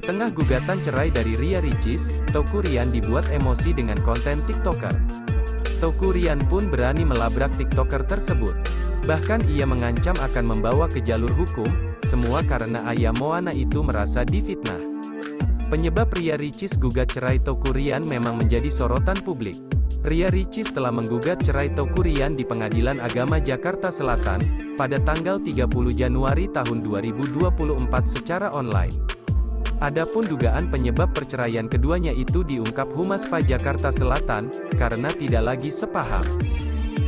tengah gugatan cerai dari Ria Ricis, Teuku Ryan dibuat emosi dengan konten TikToker. Teuku Ryan pun berani melabrak TikToker tersebut. Bahkan ia mengancam akan membawa ke jalur hukum, semua karena ayah Moana itu merasa difitnah. Penyebab Ria Ricis gugat cerai Teuku Ryan memang menjadi sorotan publik. Ria Ricis telah menggugat cerai Teuku Ryan di Pengadilan Agama Jakarta Selatan, pada tanggal 30 Januari tahun 2024 secara online. Adapun dugaan penyebab perceraian keduanya itu diungkap Humas PA Jakarta Selatan, karena tidak lagi sepaham.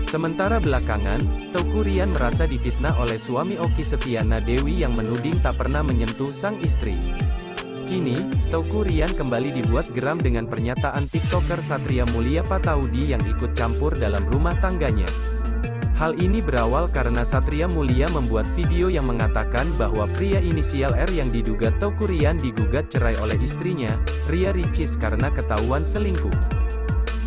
Sementara belakangan, Teuku Ryan merasa difitnah oleh suami Okky Setiana Dewi yang menuding tak pernah menyentuh sang istri. Kini, Teuku Ryan kembali dibuat geram dengan pernyataan TikToker Satria Mulia Pataudi yang ikut campur dalam rumah tangganya. Hal ini berawal karena Satria Mulia membuat video yang mengatakan bahwa pria inisial R yang diduga Teuku Ryan digugat cerai oleh istrinya, Ria Ricis, karena ketahuan selingkuh.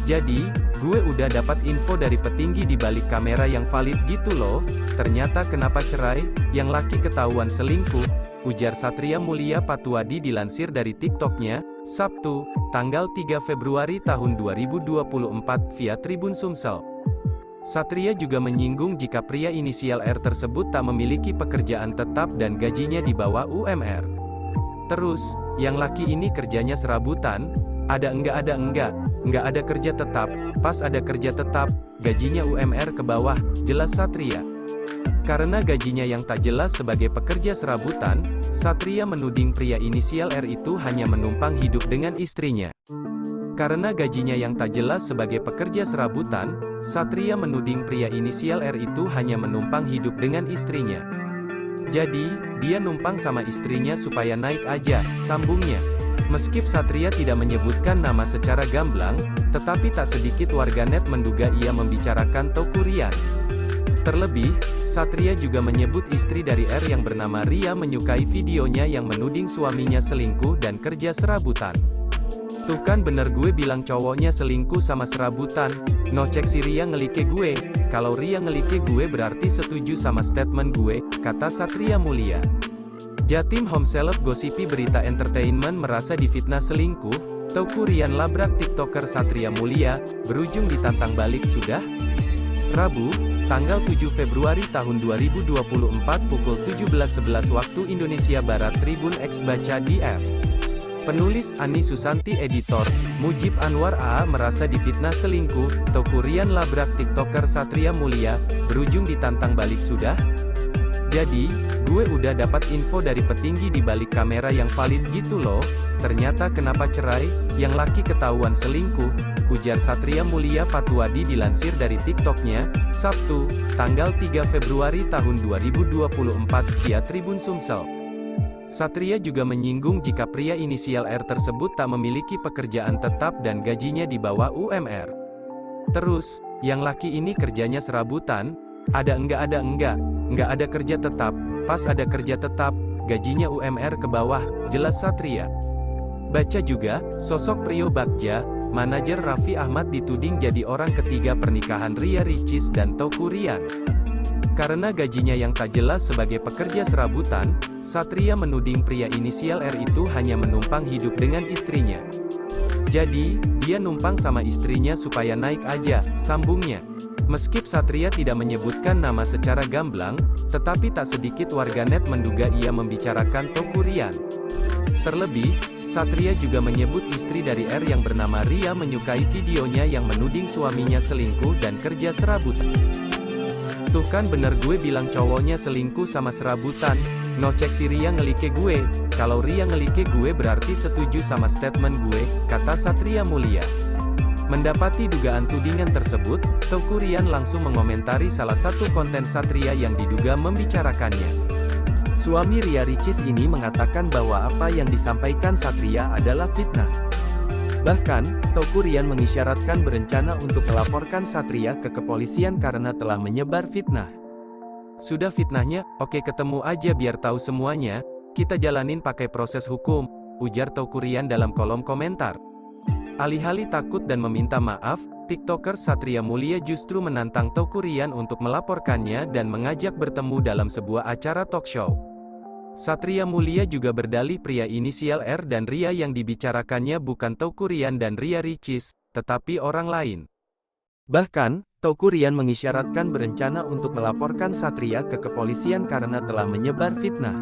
Jadi, gue udah dapat info dari petinggi di balik kamera yang valid gitu loh, ternyata kenapa cerai, yang laki ketahuan selingkuh, ujar Satria Mulia Patuadi dilansir dari TikToknya, Sabtu, tanggal 3 Februari tahun 2024 via Tribun Sumsel. Satria juga menyinggung jika pria inisial R tersebut tak memiliki pekerjaan tetap dan gajinya di bawah UMR. Terus, yang laki ini kerjanya serabutan, ada enggak ada kerja tetap, pas ada kerja tetap, gajinya UMR ke bawah, jelas Satria. Karena gajinya yang tak jelas sebagai pekerja serabutan, Satria menuding pria inisial R itu hanya menumpang hidup dengan istrinya. Karena gajinya yang tak jelas sebagai pekerja serabutan, Satria menuding pria inisial R itu hanya menumpang hidup dengan istrinya. Jadi, dia numpang sama istrinya supaya naik aja, sambungnya. Meskip Satria tidak menyebutkan nama secara gamblang, tetapi tak sedikit warganet menduga ia membicarakan Teuku Ryan. Terlebih, Satria juga menyebut istri dari R yang bernama Ria menyukai videonya yang menuding suaminya selingkuh dan kerja serabutan. Tuh kan bener gue bilang cowoknya selingkuh sama serabutan, no cek si Ria ngelike gue, kalau Ria ngelike gue berarti setuju sama statement gue, kata Satria Mulia. Jatim Home Seleb gosipi berita entertainment merasa difitnah selingkuh, Teuku Ryan labrak TikToker Satria Mulia, berujung ditantang balik sudah? Rabu, tanggal 7 Februari tahun 2024 pukul 17.11 waktu Indonesia Barat Tribun X baca di app. Penulis Ani Susanti Editor, Mujib Anwar AA merasa difitnah selingkuh, Teuku Ryan labrak TikToker Satria Mulia, berujung ditantang balik sudah? Jadi, gue udah dapat info dari petinggi di balik kamera yang valid gitu loh, ternyata kenapa cerai, yang laki ketahuan selingkuh, ujar Satria Mulia Patuadi dilansir dari TikToknya, Sabtu, tanggal 3 Februari tahun 2024 via Tribun Sumsel. Satria juga menyinggung jika pria inisial R tersebut tak memiliki pekerjaan tetap dan gajinya di bawah UMR. Terus, yang laki ini kerjanya serabutan, ada enggak ada kerja tetap, pas ada kerja tetap, gajinya UMR ke bawah, jelas Satria. Baca juga, sosok Prio Bagja, manajer Raffi Ahmad dituding jadi orang ketiga pernikahan Ria Ricis dan Teuku Ryan. Karena gajinya yang tak jelas sebagai pekerja serabutan, Satria menuding pria inisial R itu hanya menumpang hidup dengan istrinya. Jadi, dia numpang sama istrinya supaya naik aja, sambungnya. Meskip Satria tidak menyebutkan nama secara gamblang, tetapi tak sedikit warganet menduga ia membicarakan Teuku Ryan. Terlebih, Satria juga menyebut istri dari R yang bernama Ria menyukai videonya yang menuding suaminya selingkuh dan kerja serabutan. Tuh kan bener gue bilang cowoknya selingkuh sama serabutan, no cek si Ria ngelike gue, kalau Ria ngelike gue berarti setuju sama statement gue, kata Satria Mulia. Mendapati dugaan tudingan tersebut, Teuku Ryan langsung mengomentari salah satu konten Satria yang diduga membicarakannya. Suami Ria Ricis ini mengatakan bahwa apa yang disampaikan Satria adalah fitnah. Bahkan, Teuku Ryan mengisyaratkan berencana untuk melaporkan Satria ke kepolisian karena telah menyebar fitnah. Sudah fitnahnya, oke ketemu aja biar tahu semuanya, kita jalanin pakai proses hukum, ujar Teuku Ryan dalam kolom komentar. Alih-alih takut dan meminta maaf, TikToker Satria Mulia justru menantang Teuku Ryan untuk melaporkannya dan mengajak bertemu dalam sebuah acara talk show. Satria Mulia juga berdalih pria inisial R dan Ria yang dibicarakannya bukan Teuku Ryan dan Ria Ricis, tetapi orang lain. Bahkan, Teuku Ryan mengisyaratkan berencana untuk melaporkan Satria ke kepolisian karena telah menyebar fitnah.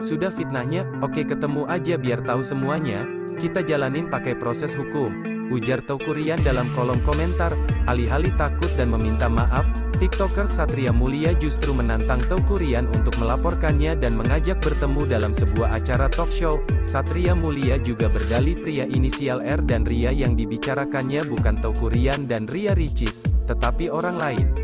Sudah fitnahnya, oke ketemu aja biar tahu semuanya, kita jalanin pakai proses hukum, ujar Teuku Ryan dalam kolom komentar. Alih-alih takut dan meminta maaf, TikToker Satria Mulia justru menantang Teuku Ryan untuk melaporkannya dan mengajak bertemu dalam sebuah acara talk show. Satria Mulia juga berdalih pria inisial R dan Ria yang dibicarakannya bukan Teuku Ryan dan Ria Ricis, tetapi orang lain.